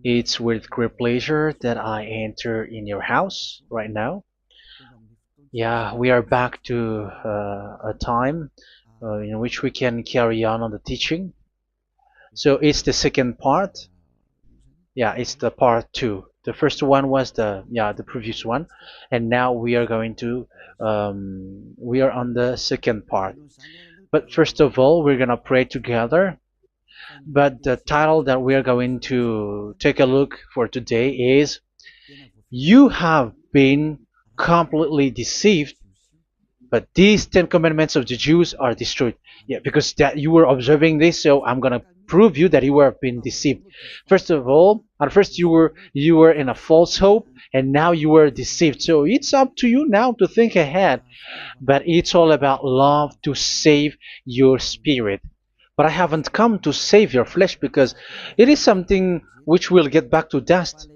It's with great pleasure that I enter in your house right now. Yeah, we are back to a time in which we can carry on the teaching. So it's the second part. Yeah, it's the part two. The first one was the previous one, and now we are going to we are on the second part. But first of all, we're gonna pray together. But the title that we are going to take a look for today is "You have been completely deceived, but these Ten Commandments of the Jews are destroyed." Yeah, because that you were observing this, so I'm gonna prove you that you were being deceived. First of all, at first you were in a false hope, and now you were deceived. So it's up to you now to think ahead. But it's all about love to save your spirit. But I haven't come to save your flesh because it is something which will get back to dust.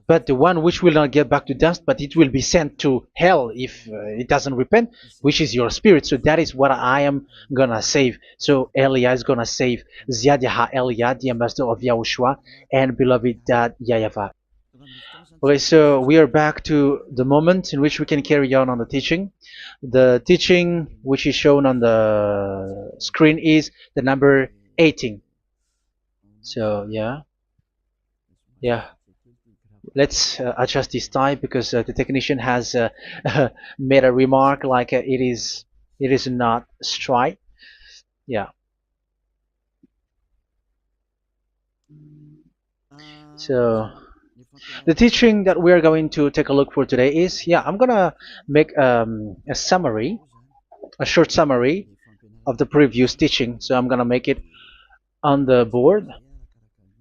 But the one which will not get back to dust, but it will be sent to hell if it doesn't repent, which is your spirit. So that is what I am gonna save. So Elia is gonna save Ziadiha Elia, the ambassador of Yahushua, and beloved dad YAHVAH. Okay, so we are back to the moment in which we can carry on the teaching. The teaching which is shown on the screen is the number 18. So yeah, let's adjust this time because the technician has made a remark like it is not straight. Yeah. So the teaching that we are going to take a look for today is, I'm gonna make a summary, a short summary of the previous teaching. So I'm gonna make it on the board.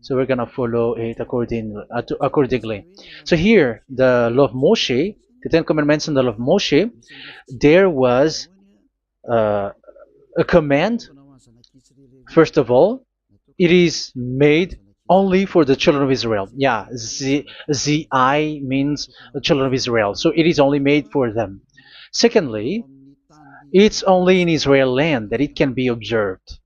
So we're gonna follow it accordingly. So here, the law of Moshe, the Ten Commandments and the law of Moshe, there was uh, a command. First of all, it is made only for the children of Israel. Yeah, Z-I means the children of Israel. So it is only made for them. Secondly, it's only in Israel land that it can be observed.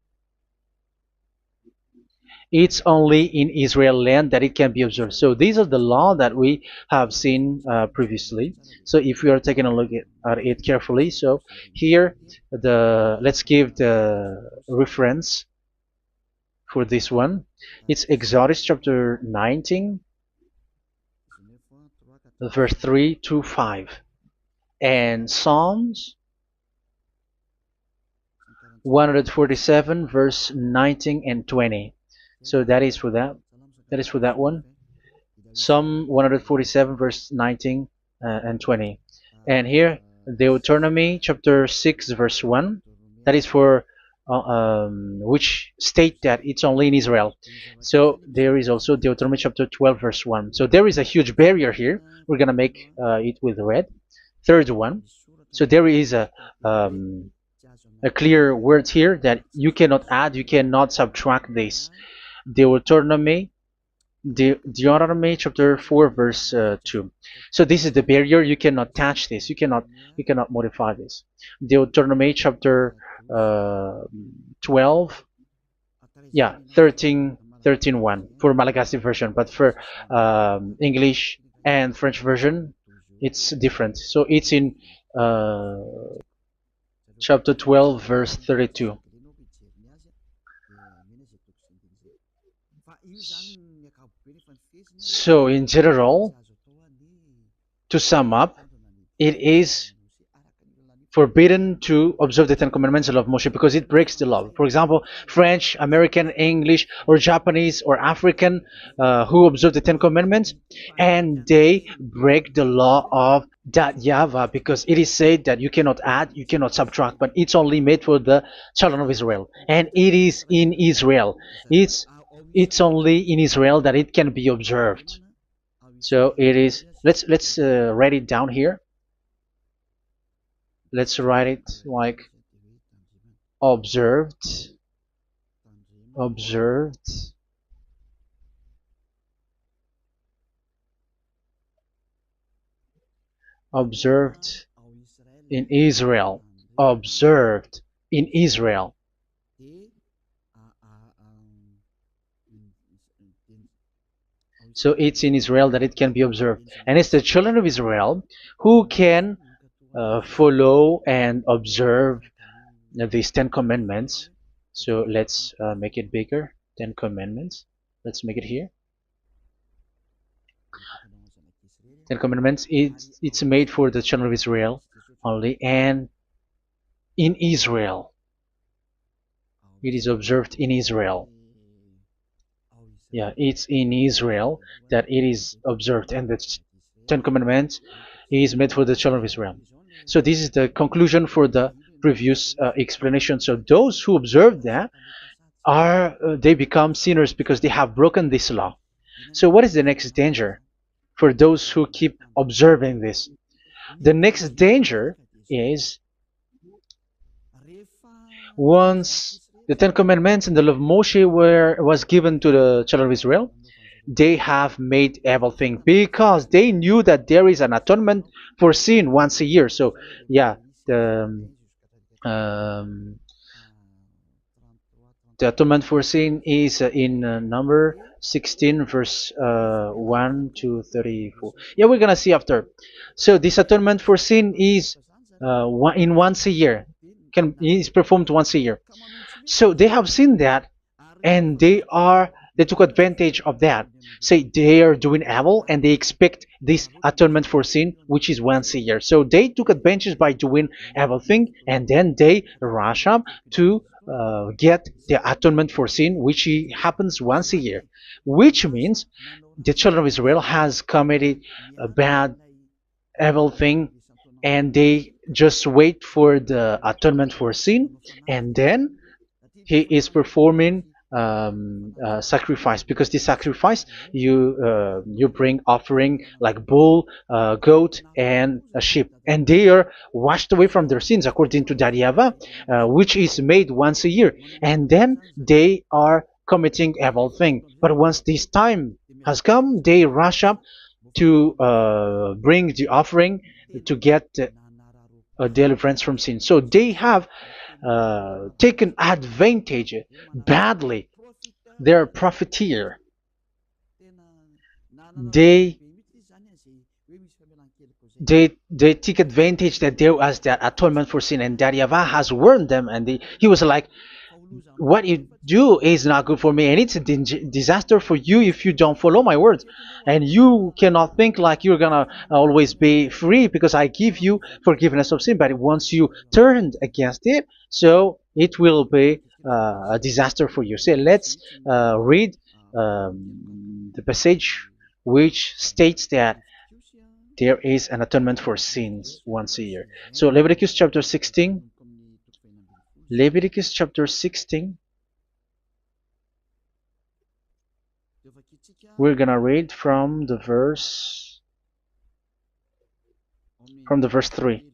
It's only in Israel land that it can be observed. So these are the law that we have seen previously. So if we are taking a look at it carefully, so here let's give the reference for this one. It's Exodus chapter 19, verse 3 to 5, and Psalms 147, verse 19 and 20. So that is for that. That is for that one. Psalm 147, verse 19 and 20. And here, Deuteronomy chapter 6, verse 1. That is for which state that it's only in Israel. So there is also Deuteronomy chapter 12, verse 1. So there is a huge barrier here. We're going to make it with red. Third one. So there is a clear word here that you cannot add, you cannot subtract this. Deuteronomy chapter 4, verse 2. So this is the barrier. You cannot touch this. You cannot modify this. Deuteronomy chapter 12, 13 1 for Malagasy version, but for English and French version, it's different. So it's in chapter 12, verse 32. So in general, to sum up, it is forbidden to observe the Ten Commandments of Moshe because it breaks the law. For example, French, American, English, or Japanese or African who observe the Ten Commandments and they break the law of that YAHVAH because it is said that you cannot add, you cannot subtract, but it's only made for the children of Israel, and it is in Israel. It's only in Israel that it can be observed. So it is. Let's write it down here. Let's write it like observed, observed, observed in Israel, observed in Israel. So it's in Israel that it can be observed. And it's the children of Israel who can follow and observe these 10 commandments. So let's make it bigger. 10 commandments. Let's make it here. 10 commandments. It's made for the children of Israel only, and in Israel. It is observed in Israel. Yeah, it's in Israel that it is observed, and the 10 commandments is made for the children of Israel. So this is the conclusion for the previous explanation. So those who observe that are they become sinners because they have broken this law. So what is the next danger for those who keep observing this? The next danger is once the Ten Commandments and the law of Moshe was given to the children of Israel, they have made everything because they knew that there is an atonement for sin once a year. So yeah, um, the atonement for sin is in number 16 verse 1 to 34. Yeah, we're gonna see after. So this atonement for sin is once a year, is performed once a year. So they have seen that, and they took advantage of that. Say they are doing evil and they expect this atonement for sin, which is once a year. So they took advantage by doing everything, and then they rush up to get the atonement for sin, which happens once a year, which means the children of Israel has committed a bad, evil thing, and they just wait for the atonement for sin, and then he is performing sacrifice, because this sacrifice you bring offering like bull, goat, and a sheep, and they are washed away from their sins according to that YAHVAH, which is made once a year, and then they are committing evil thing. But once this time has come, they rush up to bring the offering to get deliverance from sin. So they have taken advantage badly. They're profiteer. They they take advantage that there was that atonement for sin, and that YAHVAH has warned them, and he was like, what you do is not good for me, and it's a disaster for you if you don't follow my words, and you cannot think like you're gonna always be free because I give you forgiveness of sin, but once you turned against it, so it will be a disaster for you. So let's read the passage which states that there is an atonement for sins once a year. So Leviticus chapter 16. Leviticus chapter 16. We're gonna read from the verse 3.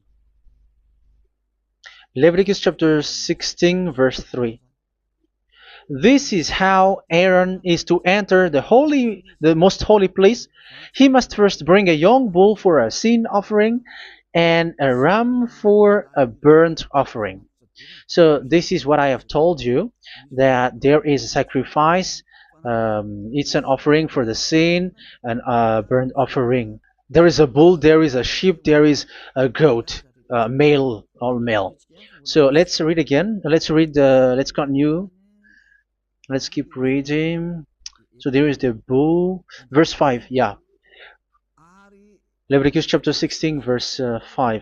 Leviticus chapter 16 verse 3. This is how Aaron is to enter the most holy place. He must first bring a young bull for a sin offering and a ram for a burnt offering. So this is what I have told you, that there is a sacrifice. It's an offering for the sin, and a burnt offering. There is a bull, there is a sheep, there is a goat, male, all male. So let's read again. Let's continue. Let's keep reading. So there is the bull, verse 5. Yeah, Leviticus chapter 16 verse 5.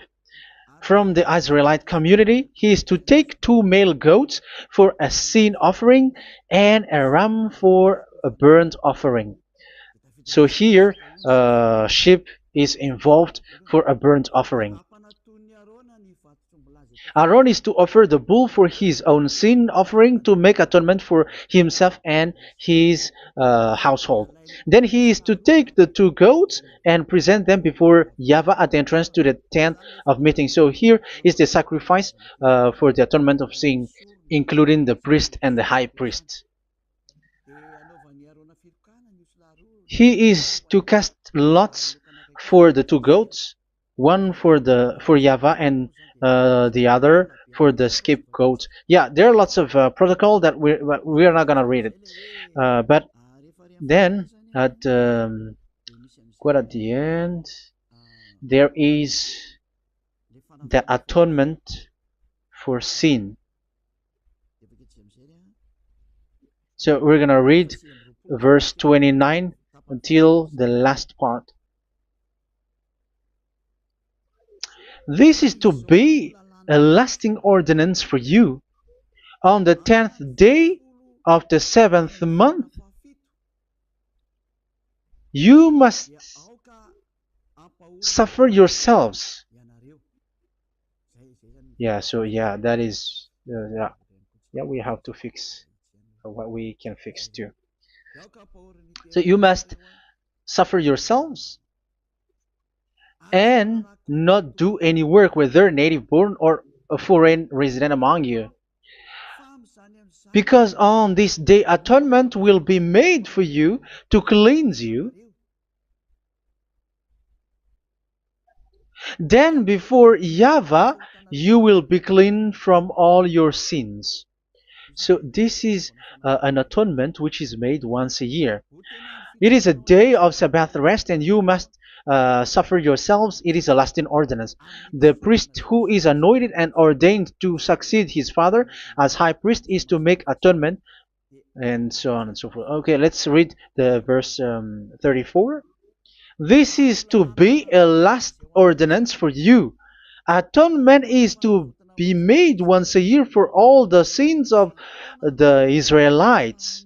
From the Israelite community, he is to take 2 male goats for a sin offering and a ram for a burnt offering. So here, sheep is involved for a burnt offering. Aaron is to offer the bull for his own sin offering to make atonement for himself and his household. Then he is to take the 2 goats and present them before YAHVAH at the entrance to the tent of meeting. So here is the sacrifice for the atonement of sin, including the priest and the high priest. He is to cast lots for the 2 goats, one for YAHVAH and the other for the scapegoat. Yeah, there are lots of protocol that we are not gonna read it, but then At quite at the end, there is the atonement for sin. So we're gonna read verse 29 until the last part. This is to be a lasting ordinance for you. On the 10th day of the 7th month, you must suffer yourselves. Yeah, so yeah, that is, yeah, we have to fix what we can fix too. So you must suffer yourselves and not do any work, whether native born or a foreign resident among you. Because on this day atonement will be made for you to cleanse you. Then before YAHVAH you will be clean from all your sins. So this is an atonement which is made once a year. It is a day of Sabbath rest, and you must suffer yourselves. It is a lasting ordinance. The priest who is anointed and ordained to succeed his father as high priest is to make atonement, and so on and so forth. Okay, let's read the verse 34. This is to be a last ordinance for you. Atonement is to be made once a year for all the sins of the Israelites.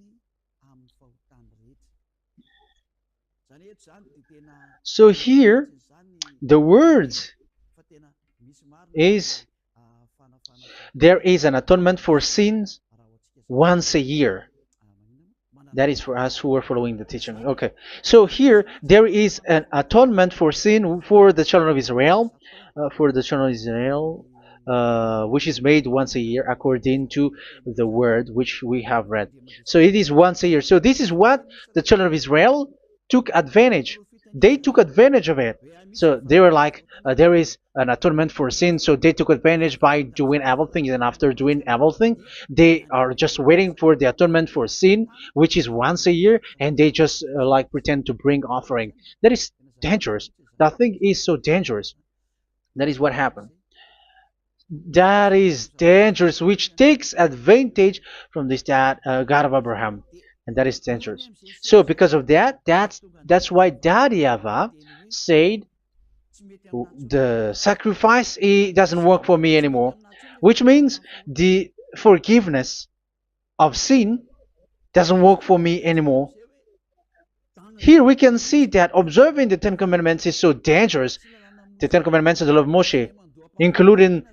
So here, the words is there is an atonement for sins once a year. That is for us who are following the teaching. Okay, so here there is an atonement for sin for the children of Israel, which is made once a year according to the word which we have read. So it is once a year. So this is what the children of Israel took advantage. They took advantage of it. So they were like, there is an atonement for sin. So they took advantage by doing evil things, and after doing evil thing, they are just waiting for the atonement for sin, which is once a year, and they just like pretend to bring offering. That is dangerous. That thing is so dangerous. That is what happened. That is dangerous, which takes advantage from this God of Abraham, and that is dangerous. So because of that, that's why YAHVAH said the sacrifice it doesn't work for me anymore, which means the forgiveness of sin doesn't work for me anymore. Here we can see that observing the Ten Commandments is so dangerous. The Ten Commandments of the law of Moshe, including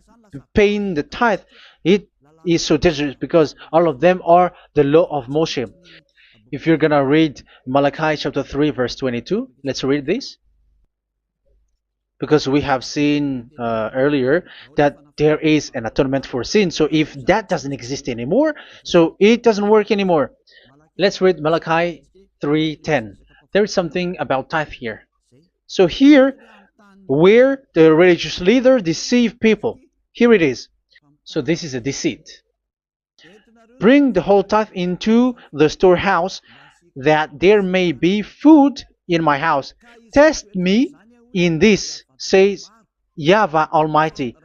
paying the tithe, it is so dangerous because all of them are the law of Moshe. If you're gonna read Malachi chapter 3 verse 22, let's read this. Because we have seen earlier that there is an atonement for sin. So if that doesn't exist anymore, so it doesn't work anymore. Let's read Malachi 3:10. There is something about tithe here. So here, where the religious leader deceive people, here it is. So this is a deceit. Bring the whole tithe into the storehouse, that there may be food in my house. Test me in this, says YAHVAH Almighty,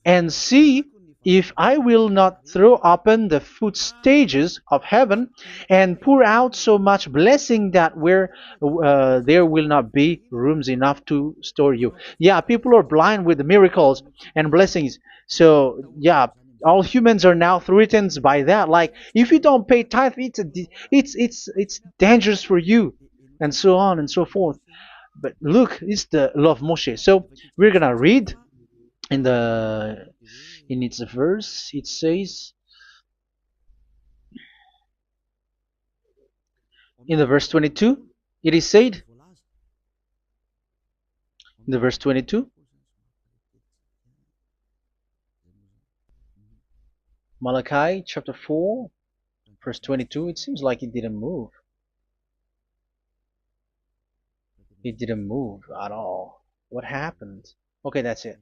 and see if I will not throw open the food stages of heaven and pour out so much blessing that where there will not be rooms enough to store you. Yeah, people are blind with the miracles and blessings. So yeah, all humans are now threatened by that. Like if you don't pay tithe, it's dangerous for you, and so on and so forth. But look, it's the law of Moshe. So we're gonna read in the in its verse. It says in the verse 22. It is said in the verse 22. Malachi chapter 4 verse 22. It seems like it didn't move. It didn't move at all. What happened? Okay, that's it.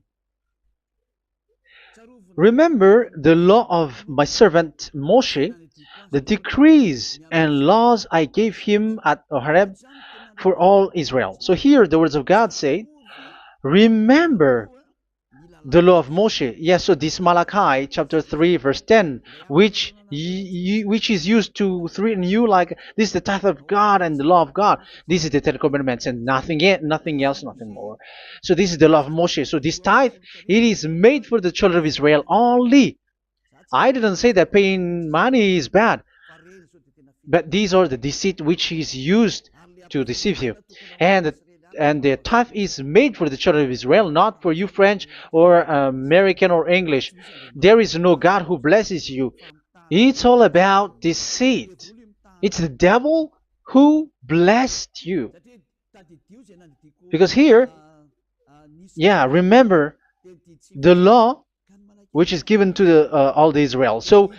Remember the law of my servant Moshe, the decrees and laws I gave him at Horeb for all Israel. So here the words of God say, remember the law of Moshe. Yes, so this Malachi chapter 3 verse 10, which is used to threaten you like this is the tithe of God and the law of God. This is the Ten Commandments and nothing yet, nothing else, nothing more. So this is the law of Moshe. So this tithe, it is made for the children of Israel only. I didn't say that paying money is bad, but these are the deceit which is used to deceive you. And the tithe is made for the children of Israel, not for you French or American or English. There is no God who blesses you. It's all about deceit. It's the devil who blessed you. Because here, yeah, remember the law which is given to all the Israel. So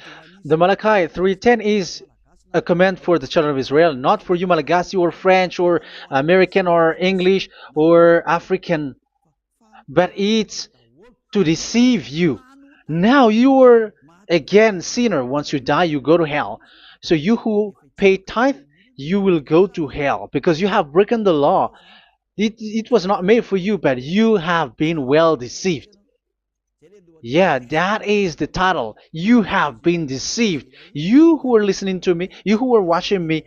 the Malachi 3:10 is a command for the children of Israel, not for you Malagasy or French or American or English or African, but it's to deceive you. Now you are again sinner. Once you die, you go to hell. So you who pay tithe, you will go to hell because you have broken the law. It was not made for you, but you have been well deceived. Yeah, that is the title. You have been deceived. You who are listening to me, you who are watching me,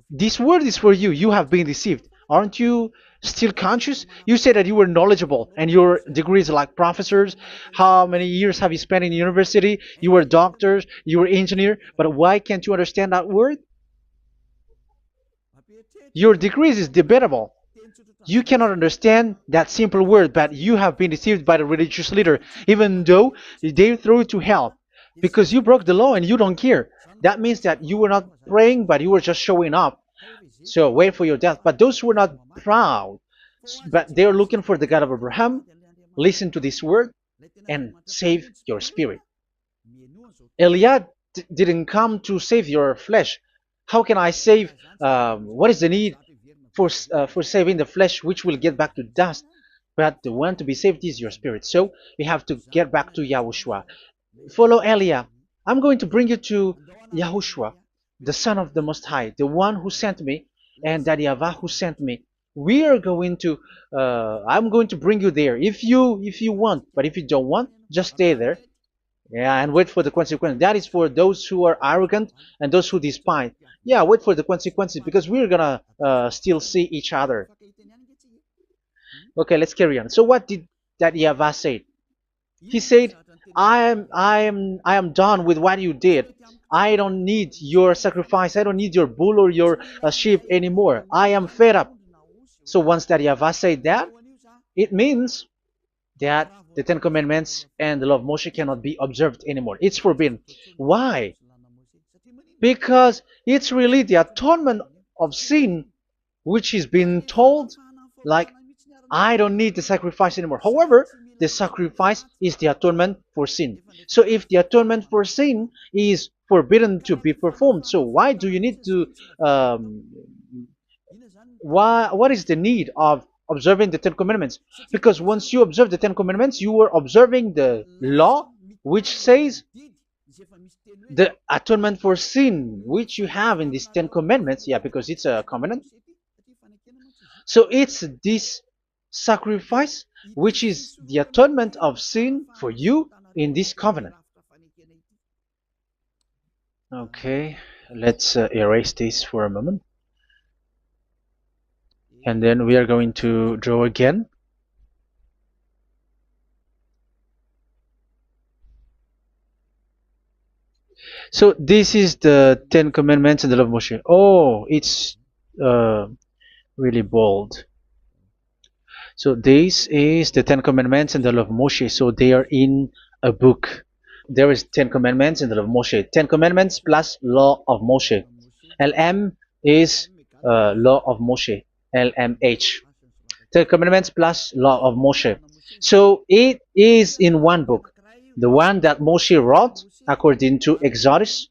this word is for you. You have been deceived. Aren't you still conscious? You say that you were knowledgeable and your degrees are like professors. How many years have you spent in university? You were doctors, you were engineer, but why can't you understand that word? Your degrees is debatable. You cannot understand that simple word, but you have been deceived by the religious leader, even though they throw you to hell because you broke the law and you don't care. That means that you were not praying, but you were just showing up. So wait for your death. But those who are not proud, but they are looking for the God of Abraham, listen to this word and save your spirit. Eliad didn't come to save your flesh. How can I save? What is the need for saving the flesh, which will get back to dust? But the one to be saved is your spirit. So we have to get back to YAHOSHUAH. Follow Eliah. I'm going to bring you to YAHOSHUAH, the Son of the Most High, the one who sent me, and that YAHVAH who sent me. We are going to. I'm going to bring you there if you want, but if you don't want, just stay there. Yeah, and wait for the consequence. That is for those who are arrogant and those who despise. Yeah, wait for the consequences because we're gonna still see each other. Okay, let's carry on. So what did that YAHVAH say? He said, I am done with what you did. I don't need your sacrifice. I don't need your bull or your sheep anymore. I am fed up. So once that YAHVAH said that, it means that the Ten Commandments and the law of Moshe cannot be observed anymore. It's forbidden. Why? Because it's really the atonement of sin which is being told, like, I don't need the sacrifice anymore. However, the sacrifice is the atonement for sin. So if the atonement for sin is forbidden to be performed, so why do you need to what is the need of observing the Ten Commandments? Because once you observe the Ten Commandments, you are observing the law which says the atonement for sin which you have in these Ten Commandments. Yeah, because it's a covenant. So it's this sacrifice which is the atonement of sin for you in this covenant. Okay, let's erase this for a moment. And then we are going to draw again. So this is the Ten Commandments and the law of Moshe. Oh, it's really bold. So this is the Ten Commandments and the law of Moshe. So they are in a book. There is Ten Commandments and the law of Moshe. Ten Commandments plus law of Moshe. LM is law of Moshe. LMH. Ten Commandments plus law of Moshe. So it is in one book. The one that Moshe wrote according to Exodus.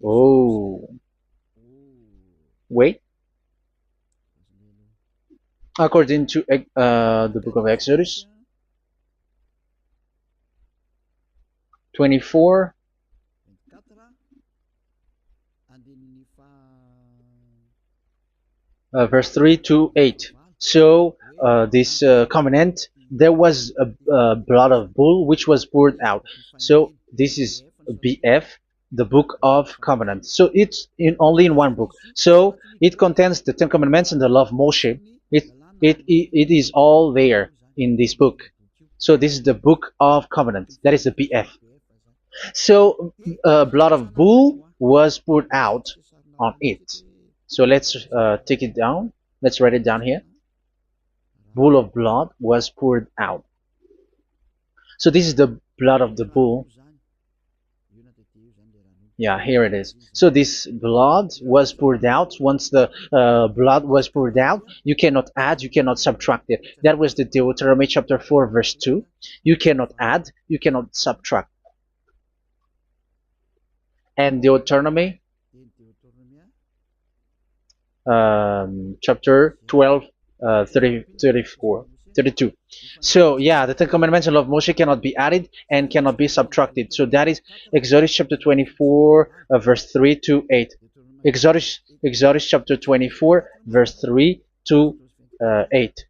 Oh, wait. According to the book of Exodus. 24, verse 3 to 8. So this covenant, there was a blood of bull which was poured out. So this is BF, the book of covenant. So it's only in one book. So it contains the Ten Commandments and the law of Moshe. It is all there in this book. So this is the book of covenant. That is the BF. So blood of bull was poured out on it. So let's take it down. Let's write it down here. Bull of blood was poured out. So this is the blood of the bull. Yeah, here it is. So this blood was poured out. Once the blood was poured out, you cannot add, you cannot subtract it. That was the Deuteronomy chapter 4, verse 2. You cannot add, you cannot subtract. And Deuteronomy chapter 12, 32. So yeah, the Ten Commandments and law of Moshe cannot be added and cannot be subtracted. So that is Exodus chapter 24, verse 3 to 8. Exodus chapter 24, verse 3 to 8,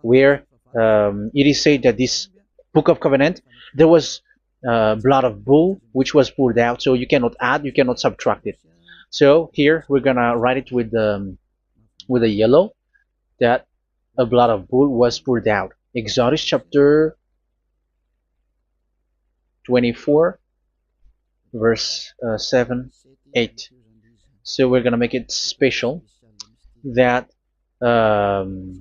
where it is said that this book of covenant, there was blood of bull which was poured out. So you cannot add, you cannot subtract it. So here we're gonna write it with a yellow, that a blood of bull was poured out. Exodus chapter 24, verse 7, 8. So we're gonna make it special that the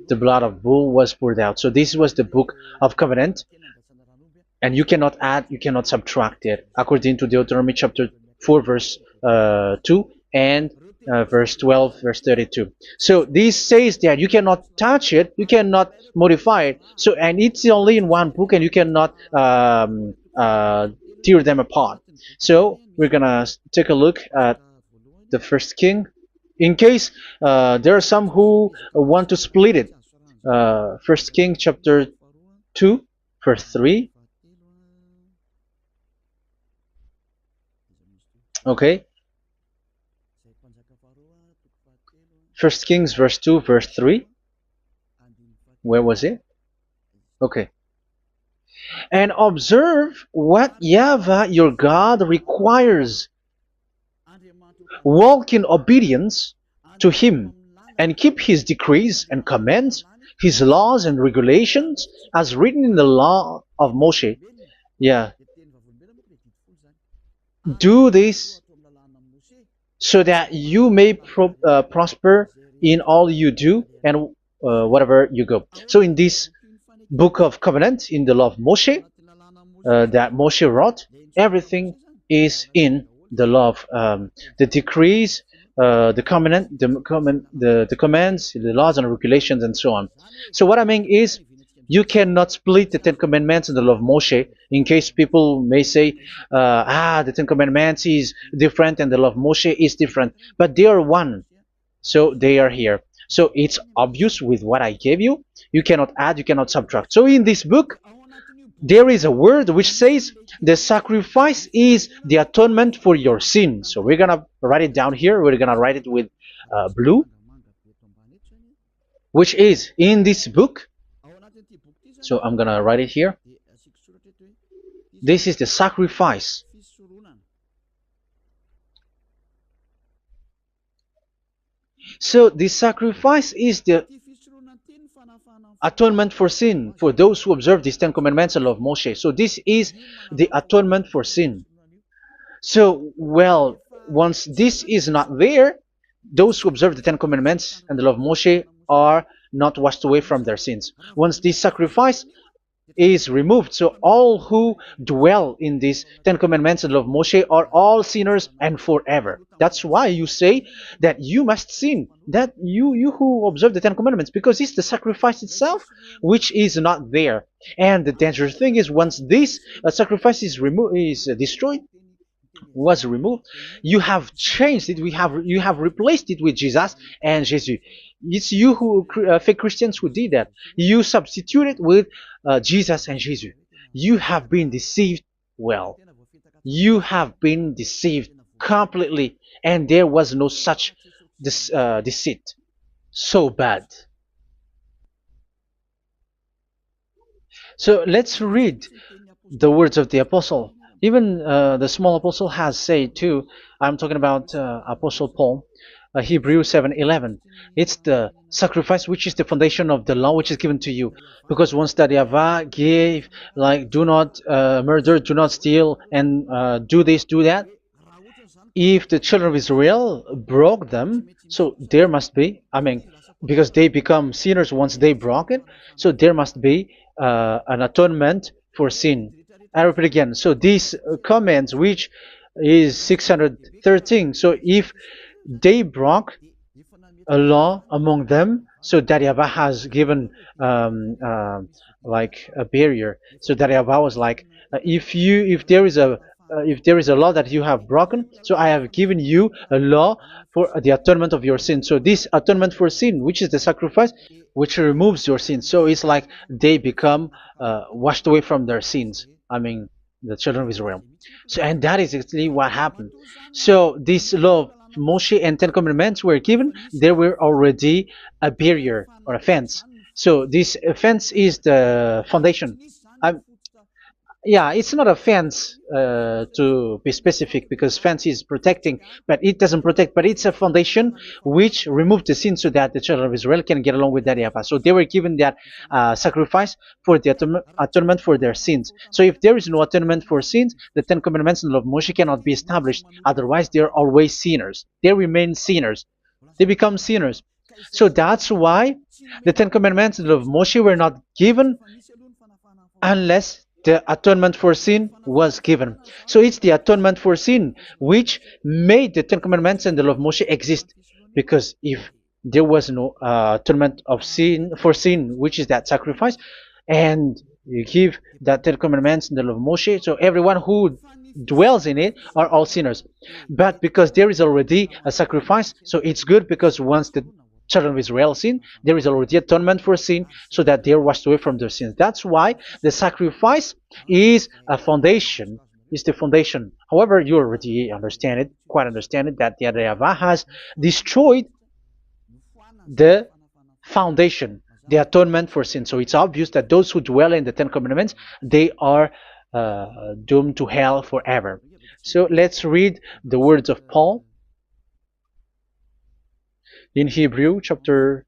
blood of bull was poured out. So this was the book of covenant, and you cannot add, you cannot subtract it, according to Deuteronomy chapter 4, verse 2 and verse 12, verse 32. So this says that you cannot touch it, you cannot modify it. So, and it's only in one book, and you cannot tear them apart. So we're gonna take a look at the first king, in case there are some who want to split it. First King chapter 2, verse 3. Okay. First Kings verse 2, verse 3. Where was it? Okay. And observe what YAHVAH your God requires. Walk in obedience to Him, and keep His decrees and commands, His laws and regulations, as written in the law of Moshe. Yeah. Do this so that you may prosper in all you do and whatever you go. So in this book of covenant, in the law of Moshe, that Moshe wrote, everything is in the law of the decrees, the covenant, the commands, the laws and regulations, and so on. So what I mean is, you cannot split the Ten Commandments and the law of Moshe, in case people may say, the Ten Commandments is different and the law of Moshe is different, but they are one. So they are here. So it's obvious with what I gave you. You cannot add, you cannot subtract. So in this book, there is a word which says the sacrifice is the atonement for your sin. So we're gonna write it down here. We're gonna write it with blue, which is in this book. So I'm gonna write it here. This is the sacrifice. So the sacrifice is the atonement for sin, for those who observe these Ten Commandments and law of Moshe. So this is the atonement for sin. So, well, once this is not there, those who observe the Ten Commandments and the law of Moshe are not washed away from their sins. Once this sacrifice is removed, so all who dwell in these Ten Commandments and law of Moshe are all sinners and forever. That's why you say that you must sin, that you who observe the Ten Commandments, because it's the sacrifice itself which is not there. And the dangerous thing is, once this sacrifice is destroyed, was removed, you have changed it. You have replaced it with Jesus and Jesus. It's you who fake Christians who did that. You substituted with Jesus and Jesus. You have been deceived well. You have been deceived completely, and there was no such deceit. So bad. So let's read the words of the apostle. Even the small apostle has said too. I'm talking about Apostle Paul, Hebrews 7:11. It's the sacrifice which is the foundation of the law which is given to you. Because once that Yahweh gave, like, do not murder, do not steal, and do this, do that. If the children of Israel broke them, so there must be, I mean, because they become sinners once they broke it, so there must be an atonement for sin. I repeat again. So these comments, which is 613, so if they broke a law among them, so that Yahweh has given like a barrier. So that Yahweh was like, if there is a law that you have broken, so I have given you a law for the atonement of your sin. So this atonement for sin, which is the sacrifice, which removes your sins. So it's like they become washed away from their sins. I mean, the children of Israel. So, and that is actually what happened. So this law of Moshe and Ten Commandments were given. There were already a barrier or a fence. So this fence is the foundation. Um, yeah, it's not a fence to be specific, because fence is protecting, but it doesn't protect. But it's a foundation which removed the sin so that the children of Israel can get along with that Yahweh. So they were given that sacrifice for the atonement for their sins. So if there is no atonement for sins, the Ten Commandments and the law of Moshe cannot be established. Otherwise, they are always sinners. They remain sinners. They become sinners. So that's why the Ten Commandments and the law of Moshe were not given unless the atonement for sin was given. So it's the atonement for sin which made the Ten Commandments and the law of Moshe exist. Because if there was no atonement of sin for sin, which is that sacrifice, and you give that Ten Commandments and the law of Moshe, so everyone who dwells in it are all sinners. But because there is already a sacrifice, so it's good, because once the children of Israel sin, there is already atonement for sin, so that they are washed away from their sins. That's why the sacrifice is a foundation, is the foundation. However, you already understand it, quite understand it, that the Yahweh has destroyed the foundation, the atonement for sin. So it's obvious that those who dwell in the Ten Commandments, they are doomed to hell forever. So let's read the words of Paul in Hebrew chapter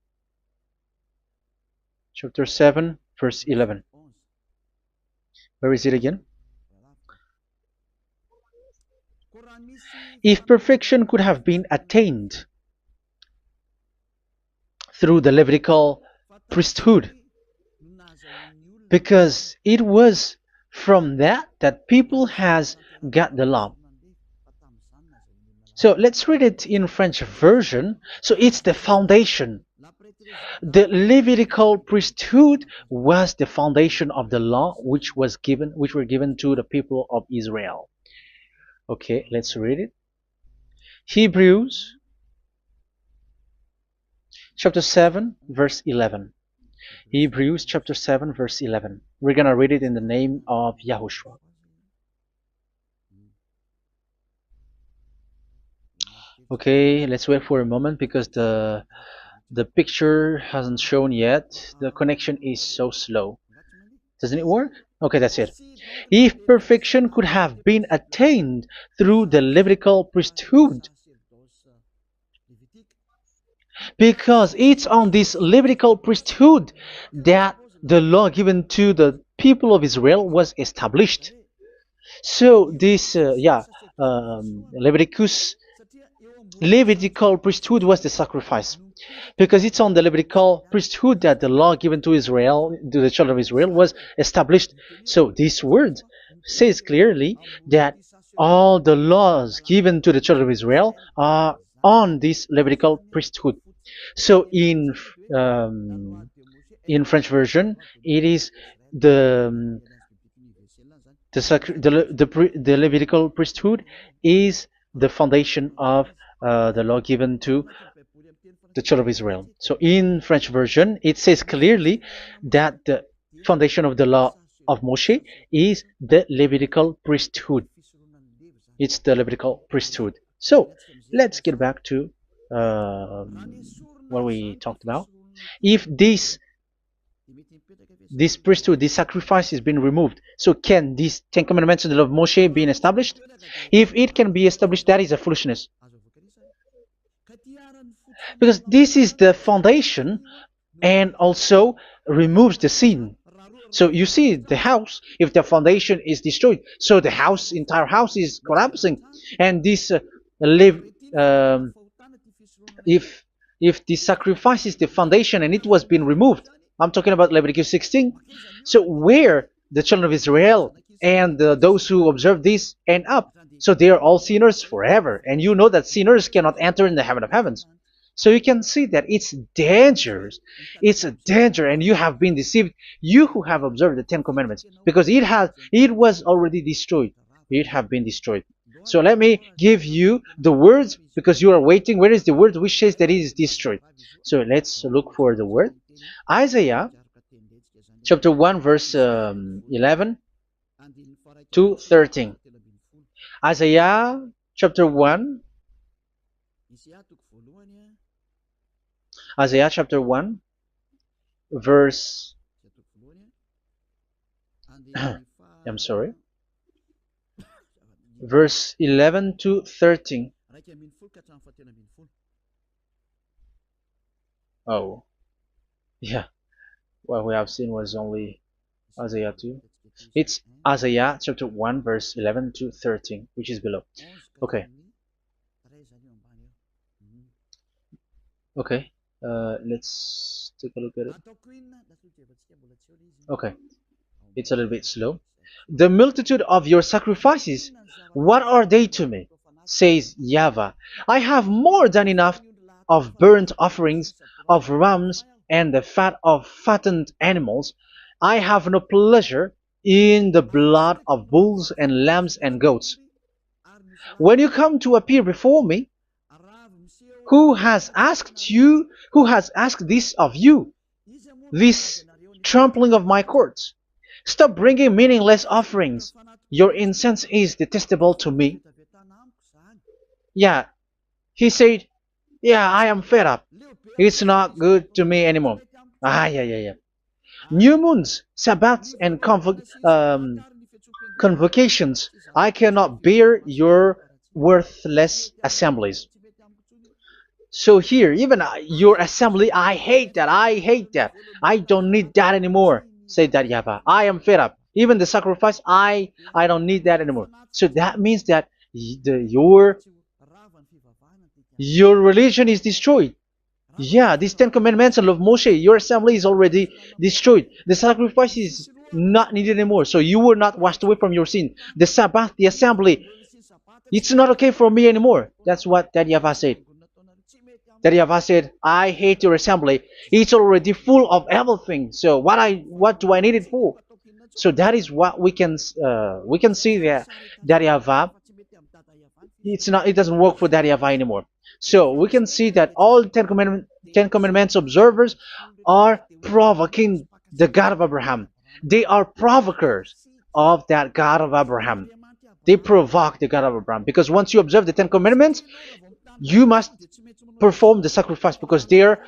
7 verse 11. Where is it again? If perfection could have been attained through the Levitical priesthood, because it was from that people has got the law. So let's read it in French version. So it's the foundation. The Levitical priesthood was the foundation of the law which were given to the people of Israel. Okay, let's read it. Hebrews chapter 7 verse 11. Hebrews chapter 7 verse 11. We're going to read it in the name of YAHOSHUAH. Okay, let's wait for a moment, because the picture hasn't shown yet. The connection is so slow. Doesn't it work? Okay, that's it. If perfection could have been attained through the Levitical priesthood, because it's on this Levitical priesthood that the law given to the people of Israel was established. So this, Levitical priesthood was the sacrifice, because it's on the Levitical priesthood that the law given to Israel, to the children of Israel, was established. So this word says clearly that all the laws given to the children of Israel are on this Levitical priesthood. So in French version, it is the Levitical priesthood is the foundation of the law given to the children of Israel. So in French version, it says clearly that the foundation of the law of Moshe is the Levitical priesthood. It's the Levitical priesthood. So let's get back to what we talked about. If this priesthood, this sacrifice is being removed, so can these Ten Commandments and the law of Moshe being established? If it can be established, that is a foolishness. Because this is the foundation and also removes the sin. So you see the house, if the foundation is destroyed, so the house, entire house is collapsing. And this live, if the sacrifice is the foundation and it was being removed, I'm talking about Leviticus 16. So where the children of Israel and those who observe this end up? So they are all sinners forever. And you know that sinners cannot enter in the heaven of heavens. So you can see that it's dangerous. It's a danger, and you have been deceived. You who have observed the Ten Commandments, because it was already destroyed. It have been destroyed. So let me give you the words, because you are waiting. Where is the word which says that it is destroyed? So let's look for the word. Isaiah chapter 1 verse 11 to 13. Isaiah chapter 1. Isaiah chapter 1 verse I'm sorry, verse 11 to 13. Oh, yeah, what we have seen was only Isaiah 2. It's Isaiah chapter 1 verse 11 to 13, which is below. Okay. Okay. Let's take a look at it. Okay. It's a little bit slow. The multitude of your sacrifices, what are they to me? Says YAHVAH. I have more than enough of burnt offerings, of rams, and the fat of fattened animals. I have no pleasure in the blood of bulls and lambs and goats. When you come to appear before me, who has asked this of you, this trampling of my courts? Stop bringing meaningless offerings. Your incense is detestable to me. Yeah, he said, yeah, I am fed up. It's not good to me anymore. Yeah. New moons, Sabbaths, and convocations. I cannot bear your worthless assemblies. So here, even your assembly, I hate that. I hate that. I don't need that anymore. Say that, YAHVAH. I am fed up. Even the sacrifice, I don't need that anymore. So that means that your religion is destroyed. Yeah, these Ten Commandments and of Moshe, your assembly is already destroyed. The sacrifice is not needed anymore. So you were not washed away from your sin. The Sabbath, the assembly, it's not okay for me anymore. That's what that YAHVAH said. That YAHVAH said, I hate your assembly. It's already full of everything. So what do I need it for? So that is what we can see there. That YAHVAH, it doesn't work for that YAHVAH anymore. So we can see that all Ten Commandments observers are provoking the God of Abraham. They are provokers of that God of Abraham. They provoke the God of Abraham, because once you observe the Ten Commandments, you must perform the sacrifice, because they're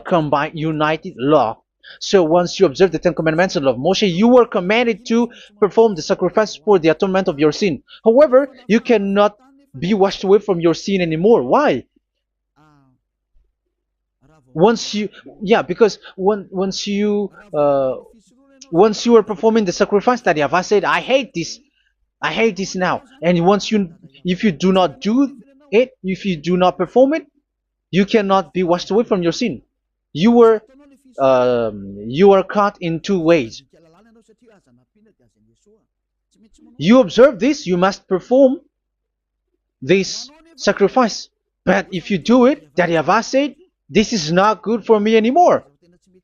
combined, united law. So once you observe the Ten Commandments and love Moshe, you were commanded to perform the sacrifice for the atonement of your sin. However, you cannot be washed away from your sin anymore. Why? Because once you are performing the sacrifice, that YAHVAH said, I hate this now. And if you do not do it, if you do not perform it, you cannot be washed away from your sin. You are caught in two ways. You observe this, you must perform this sacrifice. But if you do it, that YAHVAH said, this is not good for me anymore.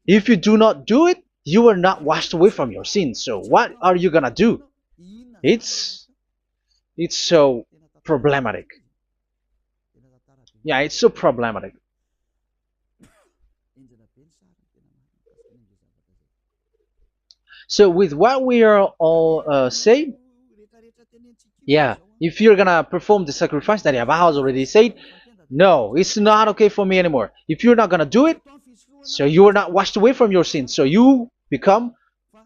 If you do not do it, you are not washed away from your sin. So what are you gonna do? It's so problematic. Yeah, it's so problematic. So with what we are all saying, yeah, if you're gonna perform the sacrifice that Yahweh has already said, no, it's not okay for me anymore. If you're not gonna do it, so you are not washed away from your sins, so you become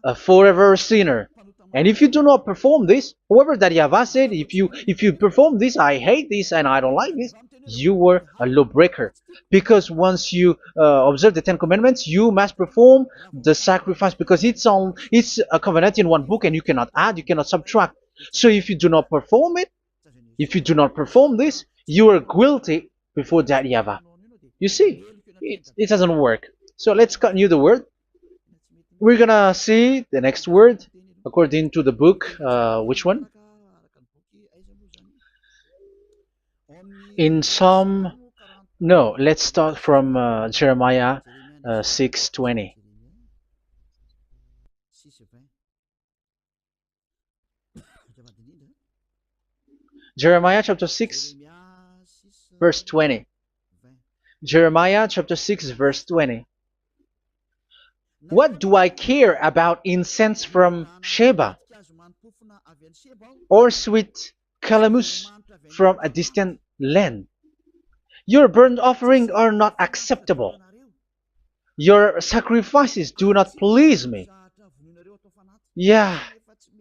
a forever sinner. And if you do not perform this, however that Yahweh said, if you perform this, I hate this and I don't like this, you were a lawbreaker. Because once you observe the Ten Commandments, you must perform the sacrifice, because it's a covenant in one book, and you cannot add, you cannot subtract. So if you do not perform it, if you do not perform this, you are guilty before that Yahweh. You see, it doesn't work. So let's continue the word. We're gonna see the next word according to the book. Which one? In Psalm. No, let's start from Jeremiah 6:20. Jeremiah chapter 6, verse 20. Jeremiah chapter 6, verse 20. What do I care about incense from Sheba, or sweet calamus from a distant land? Your burnt offerings are not acceptable. Your sacrifices do not please me. Yeah,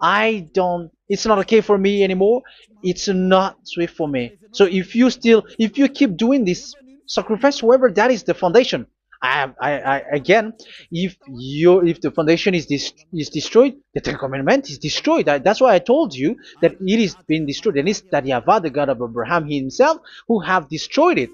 it's not okay for me anymore. It's not sweet for me. So if you keep doing this sacrifice, however, that is the foundation. Again, if the foundation is destroyed, the Ten Commandment is destroyed. That's why I told you that it is being destroyed, and it's that Yahweh, the God of Abraham himself, who have destroyed it.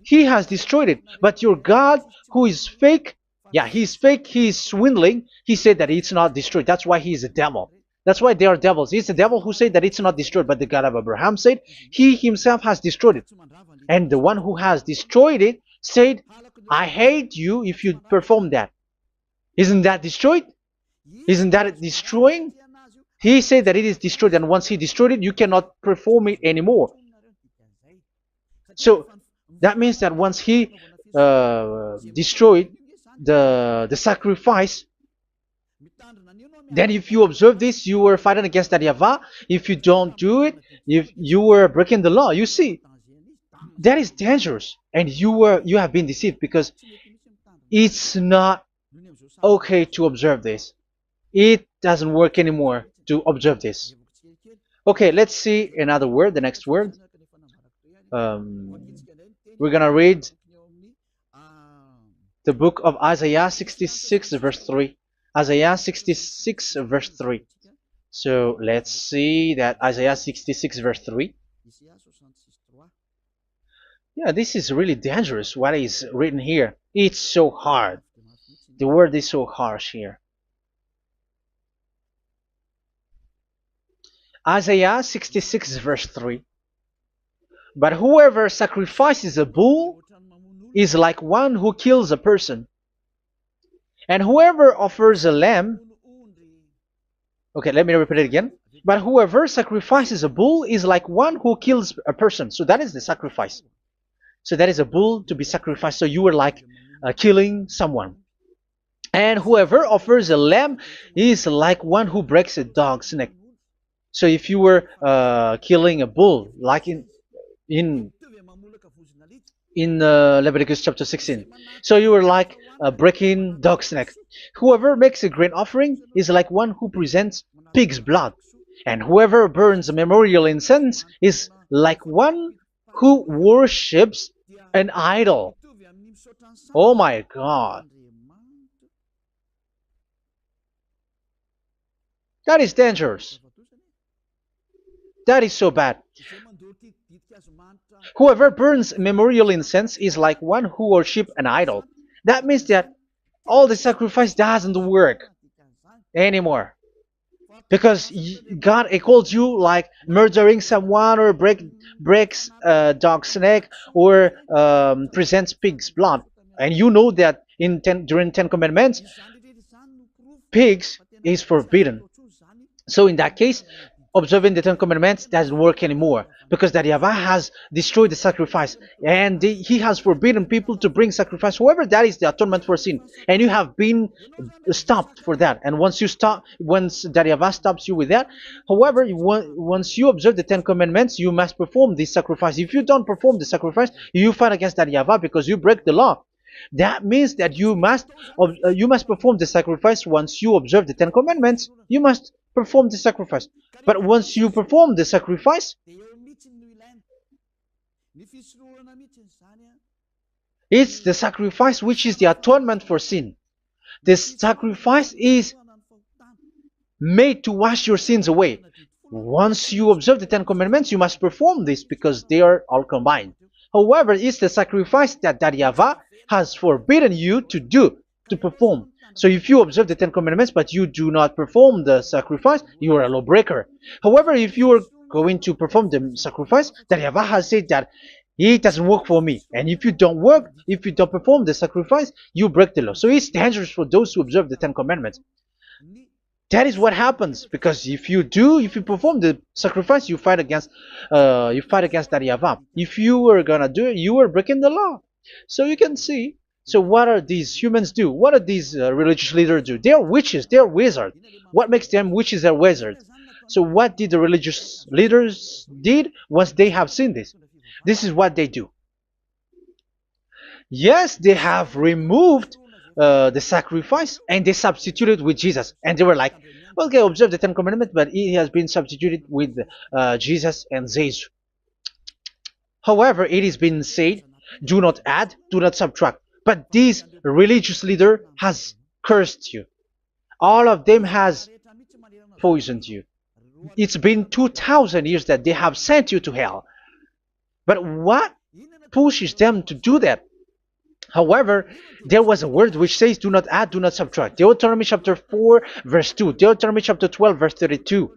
He has destroyed it. But your God, who is fake, yeah, he's fake, he's swindling. He said that it's not destroyed. That's why he is a devil. That's why they are devils. It's the devil who said that it's not destroyed, but the God of Abraham said he himself has destroyed it. And the one who has destroyed it said, I hate you if you perform that. Isn't that destroyed? Isn't that destroying? He said that it is destroyed, and once he destroyed it, you cannot perform it anymore. So that means that once he destroyed the sacrifice, then if you observe this, you were fighting against that Yahweh. If you don't do it, if you were breaking the law, you see, that is dangerous, and you have been deceived, because it's not okay to observe this. It doesn't work anymore to observe this. Okay, let's see another word, the next word. We're gonna read the book of Isaiah 66 verse 3. Isaiah 66 verse 3. So let's see that Isaiah 66 verse 3. Yeah, this is really dangerous what is written here. It's so hard. The word is so harsh here. Isaiah 66 verse 3. But whoever sacrifices a bull is like one who kills a person. And whoever offers a lamb... Okay, let me repeat it again. But whoever sacrifices a bull is like one who kills a person. So that is the sacrifice. So that is a bull to be sacrificed. So you were like killing someone. And whoever offers a lamb is like one who breaks a dog's neck. So if you were killing a bull, like in Leviticus chapter 16, so you were like breaking dog's neck. Whoever makes a grain offering is like one who presents pig's blood. And whoever burns a memorial incense is like one who worships an idol. Oh my God. That is dangerous. That is so bad. Whoever burns memorial incense is like one who worships an idol. That means that all the sacrifice doesn't work anymore. Because God calls you like murdering someone, or breaks a dog's neck, or presents pig's blood. And you know that during 10 Commandments, pigs is forbidden. So in that case, observing the Ten Commandments doesn't work anymore because that Yahweh has destroyed the sacrifice and he has forbidden people to bring sacrifice. However, that is the atonement for sin, and you have been stopped for that. And once you stop, once that Yahweh stops you with that, however, once you observe the Ten Commandments, you must perform this sacrifice. If you don't perform the sacrifice, you fight against that Yahweh because you break the law. That means that you must perform the sacrifice. Once you observe the Ten Commandments, you must perform the sacrifice. But once you perform the sacrifice, it's the sacrifice which is the atonement for sin. This sacrifice is made to wash your sins away. Once you observe the Ten Commandments, you must perform this because they are all combined. However, it's the sacrifice that Yahweh has forbidden you to do, to perform. So if you observe the Ten Commandments but you do not perform the sacrifice, you are a lawbreaker. However, if you are going to perform the sacrifice, that Yahweh has said that it doesn't work for me. And if you don't perform the sacrifice, you break the law. So it's dangerous for those who observe the Ten Commandments. That is what happens, because if you perform the sacrifice, you fight against that Yahweh. If you were gonna do it, you are breaking the law. So you can see. So what are these humans do? What are these religious leaders do? They are witches. They are wizards. What makes them witches and wizards? So what did the religious leaders did once they have seen this? This is what they do. Yes, they have removed the sacrifice and they substituted with Jesus, and they were like, okay, observe the Ten Commandments, but it has been substituted with Jesus and Jesus. However, it has been said, do not add, do not subtract. But this religious leader has cursed you. All of them has poisoned you. It's been 2,000 years that they have sent you to hell. But what pushes them to do that? However, there was a word which says, do not add, do not subtract. Deuteronomy chapter 4, verse 2. Deuteronomy chapter 12, verse 32.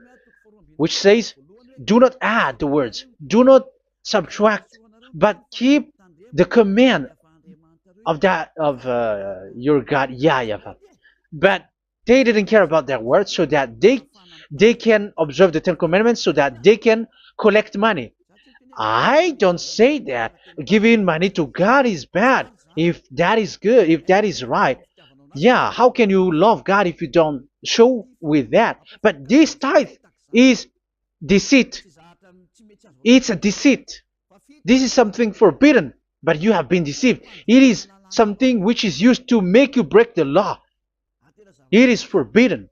Which says, do not add the words. Do not subtract. But keep the command of your God, YAHVAH. But they didn't care about their words, so that they can observe the Ten Commandments, so that they can collect money. I don't say that giving money to God is bad. If that is good, if that is right, yeah, how can you love God if you don't show with that? But this tithe is deceit. It's a deceit. This is something forbidden, but you have been deceived. It is something which is used to make you break the law. It is forbidden.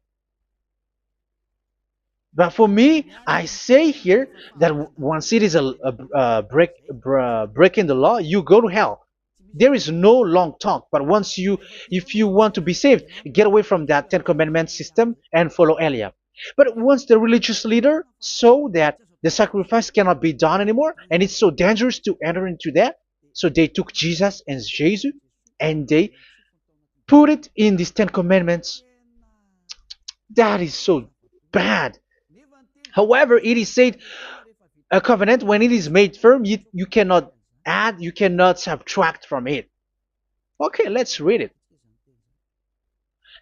But for me, I say here that once it is breaking the law, you go to hell. There is no long talk. But if you want to be saved, get away from that Ten Commandments system and follow Eliab. But once the religious leader saw that the sacrifice cannot be done anymore, and it's so dangerous to enter into that, so they took Jesus and Jesus and they put it in these Ten Commandments. That is so bad. However, it is said, a covenant, when it is made firm, you cannot add, you cannot subtract from it. Okay, let's read it.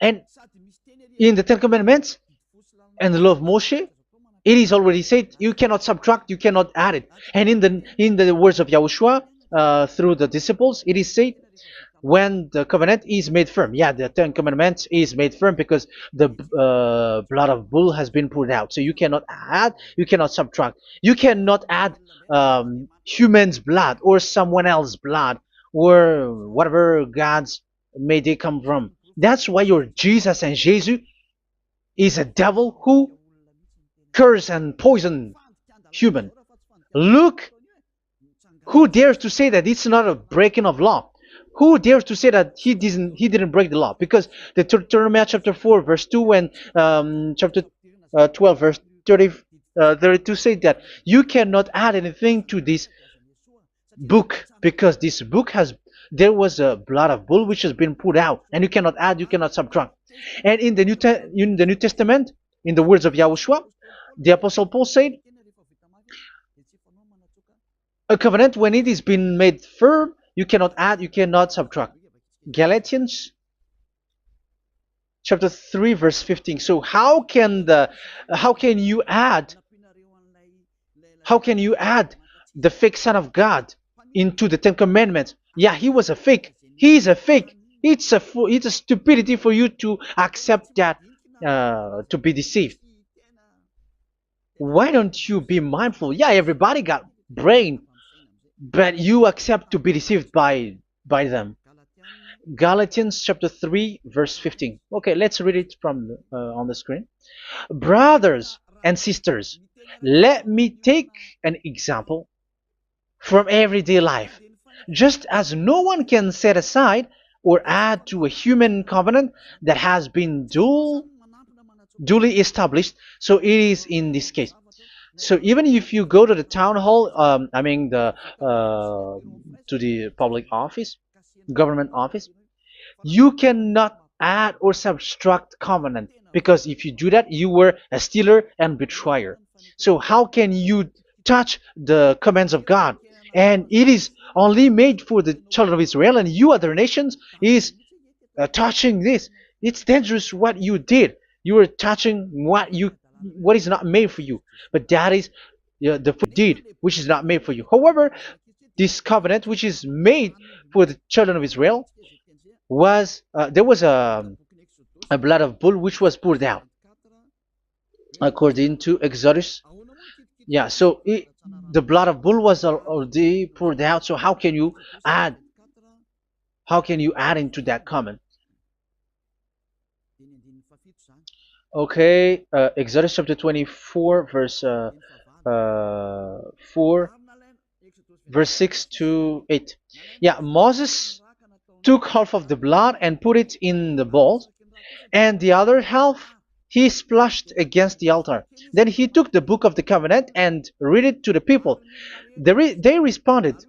And in the Ten Commandments and the law of Moshe, it is already said, you cannot subtract, you cannot add it. And in the words of YAHOSHUAH, through the disciples, it is said, when the covenant is made firm. Yeah, the Ten Commandments is made firm because the blood of bull has been poured out. So you cannot add, you cannot subtract. You cannot add human's blood or someone else's blood or whatever gods may they come from. That's why your Jesus and Jesus is a devil who curse and poison human. Look, who dares to say that it's not a breaking of law? Who dares to say that he didn't break the law? Because the Deuteronomy chapter 4 verse 2 and chapter 12 verse 32 say that you cannot add anything to this book, because this book there was a blood of bull which has been put out, and you cannot add, you cannot subtract. And in the New Testament, in the words of YAHOSHUAH, the Apostle Paul said, a covenant, when it is been made firm, you cannot add, you cannot subtract. Galatians chapter 3 verse 15. So how can you add How can you add the fake Son of God into the Ten Commandments? Yeah, he was a fake. He is a fake. It's a stupidity for you to accept that, to be deceived. Why don't you be mindful? Yeah, everybody got brain, but you accept to be deceived by them. Galatians chapter 3 verse 15. Okay, let's read it from on the screen. Brothers and sisters, let me take an example from everyday life. Just as no one can set aside or add to a human covenant that has been duly established, so it is in this case. So even if you go to the town hall, I mean to the public office, government office, you cannot add or subtract covenant, because if you do that, you were a stealer and betrayer. So how can you touch the commands of God? And it is only made for the children of Israel, and you other nations is touching this. It's dangerous what you did. You are touching what is not made for you. But that is the did, which is not made for you. However, this covenant, which is made for the children of Israel, was there was a blood of bull which was poured out according to Exodus. Yeah, so the blood of bull was already poured out. So how can you add? How can you add into that comment? Okay, Exodus chapter 24, verse 4, verse 6 to 8. Yeah, Moses took half of the blood and put it in the bowl, and the other half he splashed against the altar. Then he took the book of the covenant and read it to the people. They responded,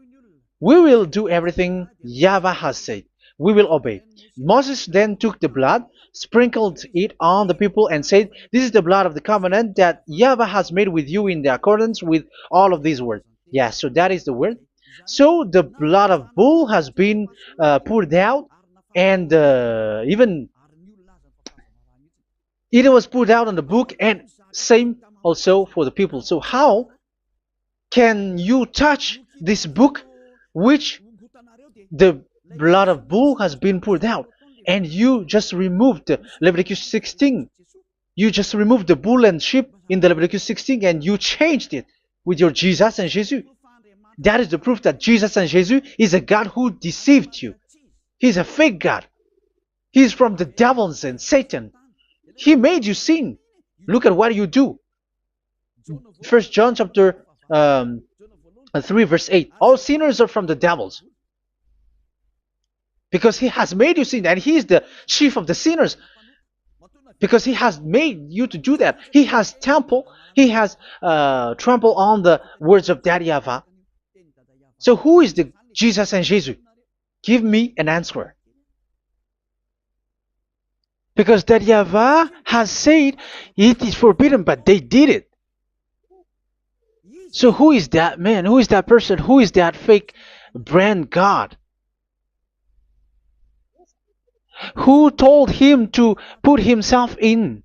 "We will do everything YAHVAH has said. We will obey." Moses then took the blood, sprinkled it on the people, and said, "This is the blood of the covenant that YAHVAH has made with you in the accordance with all of these words." Yeah, so that is the word. So the blood of bull has been poured out, and even it was poured out on the book, and same also for the people. So how can you touch this book which the blood of bull has been poured out, and you just removed Leviticus 16? You just removed the bull and sheep in the Leviticus 16, and you changed it with your Jesus and Jesus. That is the proof that Jesus and Jesus is a God who deceived you. He's a fake God. He's from the devils and Satan. He made you sin. Look at what you do. First John chapter 3 verse 8. All sinners are from the devils, because he has made you sin, and he is the chief of the sinners, because he has made you to do that. He has trampled on the words of Daddy Yahvah. So who is the Jesus and Jesus? Give me an answer. Because Daddy Yahvah has said it is forbidden, but they did it. So who is that man? Who is that person? Who is that fake brand God? Who told him to put himself in?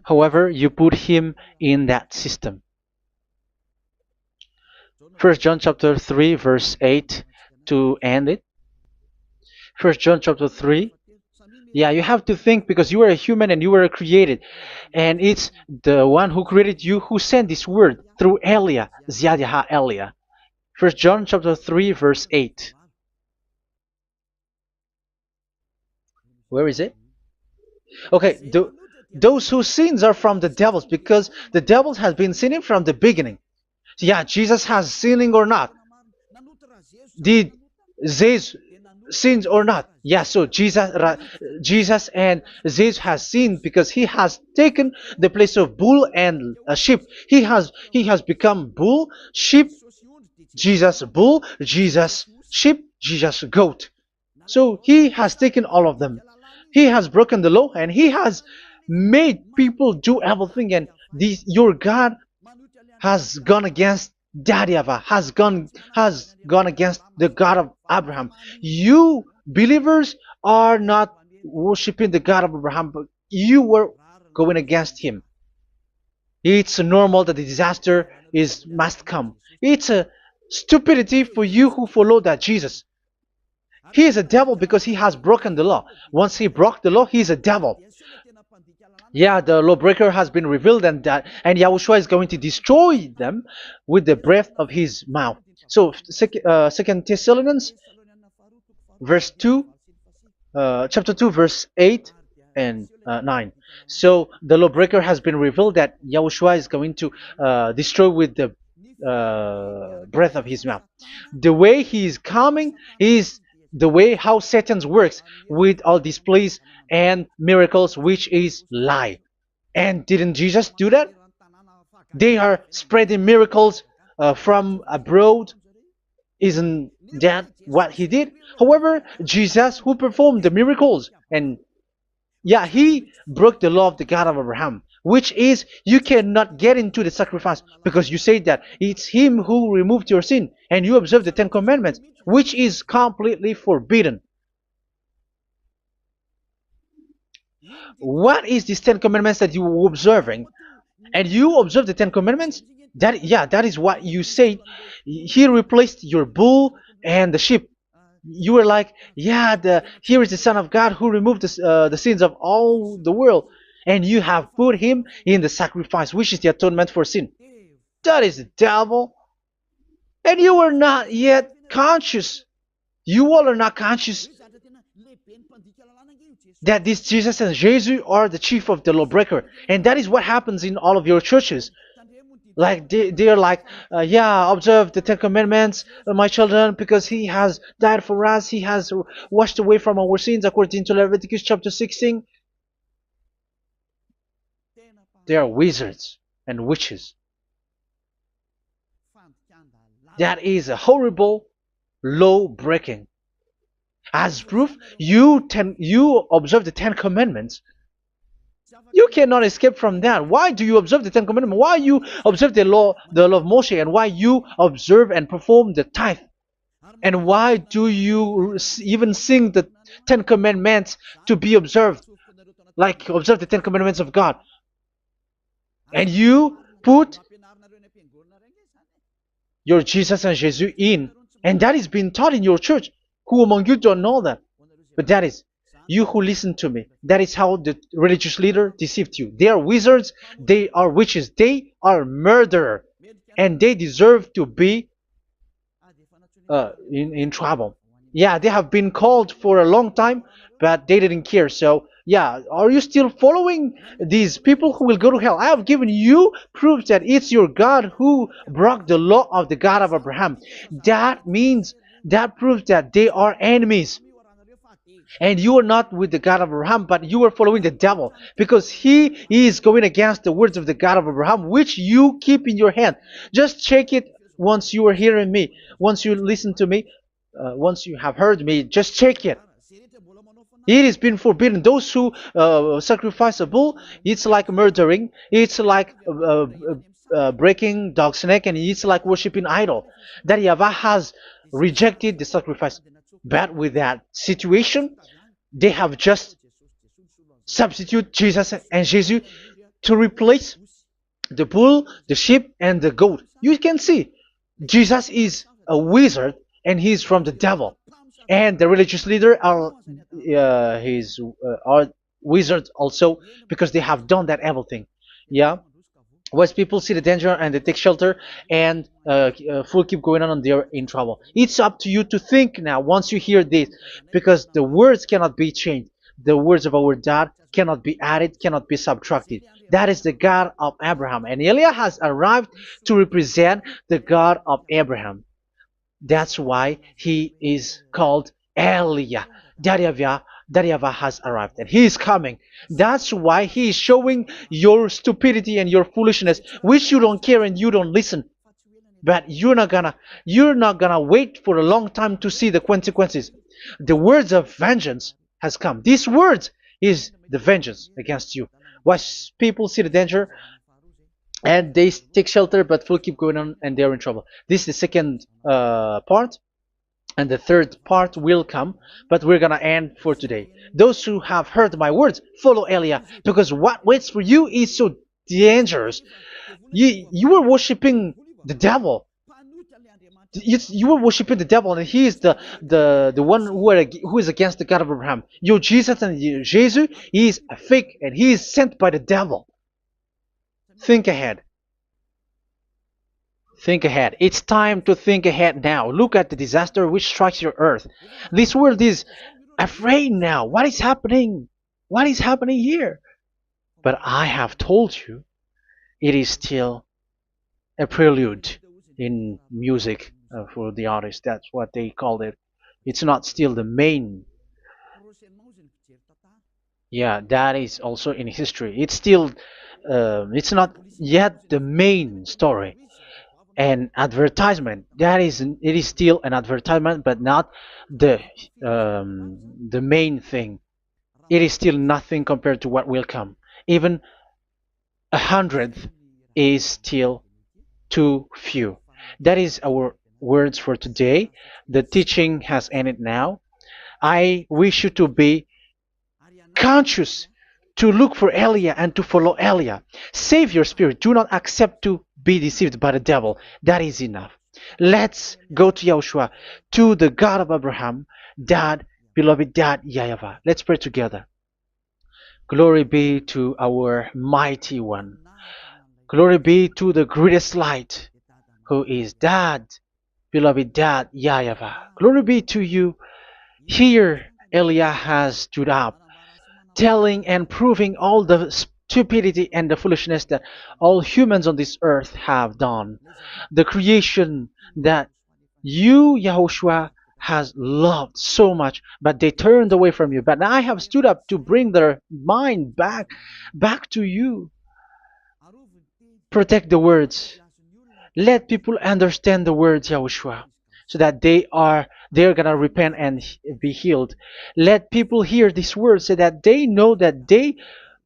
However, you put him in that system. First John chapter 3 verse 8 to end it. First John chapter 3. Yeah, you have to think, because you are a human and you were created. And it's the one who created you who sent this word through Elia, Ziadiha Elia. First John chapter 3 verse 8. Where is it? Okay, those whose sins are from the devils, because the devils has been sinning from the beginning. Yeah, Jesus has sinning or not? Did Jesus sins or not? Yeah, so Jesus and Jesus has sinned, because he has taken the place of bull and a sheep. He has become bull, sheep, Jesus bull, Jesus sheep, Jesus goat. So he has taken all of them. He has broken the law, and he has made people do everything. And your God has gone against Daddy Yahvah, has gone against the God of Abraham. You believers are not worshiping the God of Abraham, but you were going against him. It's normal that the disaster is must come. It's a stupidity for you who follow that Jesus. He is a devil because he has broken the law. Once he broke the law, he is a devil. Yeah, the lawbreaker has been revealed, and Yahushua is going to destroy them with the breath of his mouth. So, Second Thessalonians, verse 2, chapter 2, verse 8 and 9. So the lawbreaker has been revealed that Yahushua is going to destroy with the breath of his mouth. The way he is coming is the way how Satan works with all displays and miracles, which is lie. And didn't Jesus do that? They are spreading miracles from abroad. Isn't that what he did? However, Jesus, who performed the miracles, and yeah, he broke the law of the God of Abraham, which is you cannot get into the sacrifice because you say that it's him who removed your sin, and you observe the Ten Commandments, which is completely forbidden. What is these Ten Commandments that you were observing? And you observe the Ten Commandments? That is what you said. He replaced your bull and the sheep. You were like, yeah, here is the Son of God who removed the sins of all the world, and you have put him in the sacrifice, which is the atonement for sin. That is the devil. And you are not yet conscious. You all are not conscious that this Jesus and Jesus are the chief of the lawbreaker. And that is what happens in all of your churches. Like they're like, yeah, observe the Ten Commandments, my children, because he has died for us. He has washed away from our sins according to Leviticus chapter 16. They are wizards and witches. That is a horrible law breaking. As proof, you observe the Ten Commandments. You cannot escape from that. Why do you observe the Ten Commandments? Why you observe the law of Moshe, and why you observe and perform the tithe? And why do you even sing the Ten Commandments to be observed? Like observe the Ten Commandments of God. And you put your Jesus and Jesus in. And that is being taught in your church. Who among you don't know that? But that is you who listen to me. That is how the religious leader deceived you. They are wizards. They are witches. They are murderers. And they deserve to be in trouble. Yeah, they have been called for a long time, but they didn't care. So, yeah, are you still following these people who will go to hell? I have given you proof that it's your God who broke the law of the God of Abraham. That means, that proves that they are enemies. And you are not with the God of Abraham, but you are following the devil, because he is going against the words of the God of Abraham, which you keep in your hand. Just check it once you are hearing me, once you listen to me, once you have heard me, just check it. It has been forbidden. Those who sacrifice a bull, it's like murdering, it's like breaking dog's neck, and it's like worshiping idol. That YAHVAH has rejected the sacrifice. But with that situation, they have just substitute Jesus and Jesus to replace the bull, the sheep, and the goat. You can see Jesus is a wizard, and he's from the devil. And the religious leader are are wizards also, because they have done that evil thing. Yeah. Once people see the danger and they take shelter, and full keep going on, and they're in trouble. It's up to you to think now once you hear this, because the words cannot be changed. The words of our God cannot be added, cannot be subtracted. That is the God of Abraham, and Eliah has arrived to represent the God of Abraham. That's why he is called Eliah. YAHVAH has arrived, and he is coming. That's why he is showing your stupidity and your foolishness, which you don't care and you don't listen. But you're not gonna wait for a long time to see the consequences. The words of vengeance has come. These words is the vengeance against you. Once people see the danger and they take shelter, but will keep going on, and they're in trouble. This is the second part. And the third part will come, but we're gonna end for today. Those who have heard my words, follow Eliah, because what waits for you is so dangerous. You were worshiping the devil. You were worshiping the devil, and he is the one who is against the God of Abraham. Your Jesus and your Jesus, he is a fake, and he is sent by the devil. Think ahead. Think ahead. It's time to think ahead now. Look at the disaster which strikes your earth. This world is afraid now. What is happening? What is happening here? But I have told you, it is still a prelude in music for the artist. That's what they called it. It's not still the main. Yeah, that is also in history. It's still, it's not yet the main story. And advertisement, that is, it is still an advertisement, but not the main thing. It is still nothing compared to what will come. Even a hundredth is still too few. That is our words for today. The teaching has ended now. I wish you to be conscious, to look for Elia and to follow Elia. Save your spirit. Do not accept to be deceived by the devil. That is enough. Let's go to Yahushua, to the God of Abraham, Dad, beloved Dad, YAHVAH. Let's pray together. Glory be to our mighty one. Glory be to the greatest light, who is Dad, beloved Dad, YAHVAH. Glory be to you. Here, Elia has stood up, telling and proving all the stupidity and the foolishness that all humans on this earth have done. The creation that you, Yahushua, has loved so much, but they turned away from you. But I have stood up to bring their mind back to you. Protect the words. Let people understand the words, Yahushua, so that they're gonna repent and be healed. Let people hear these words so that they know that they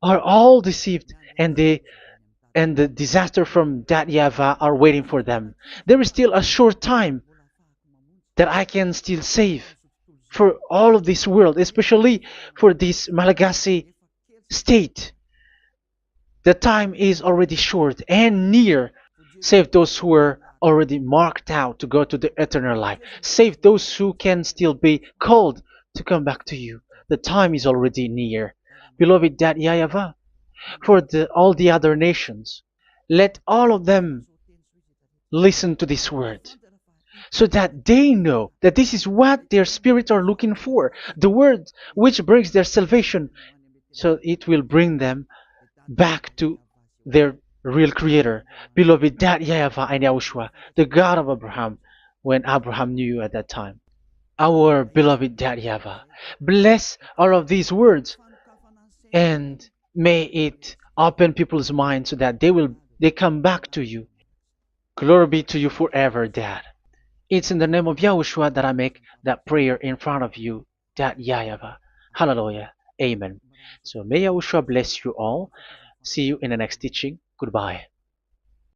are all deceived, and the disaster from that YAHVAH are waiting for them. There is still a short time that I can still save for all of this world, especially for this Malagasy state. The time is already short and near. Save those who are already marked out to go to the eternal life. Save those who can still be called to come back to you. The time is already near. Beloved Dad YAHVAH, for all the other nations, let all of them listen to this word, so that they know that this is what their spirits are looking for, the word which brings their salvation, so it will bring them back to their real creator, beloved Dad YAHVAH and Yahushua, the God of Abraham, when Abraham knew you at that time. Our beloved Dad YAHVAH, bless all of these words, and may it open people's minds so that they come back to you. Glory be to you forever, Dad. It's in the name of Yahushua that I make that prayer in front of you, Dad YAHVAH. Hallelujah. Amen. So may Yahushua bless you all. See you in the next teaching. Goodbye.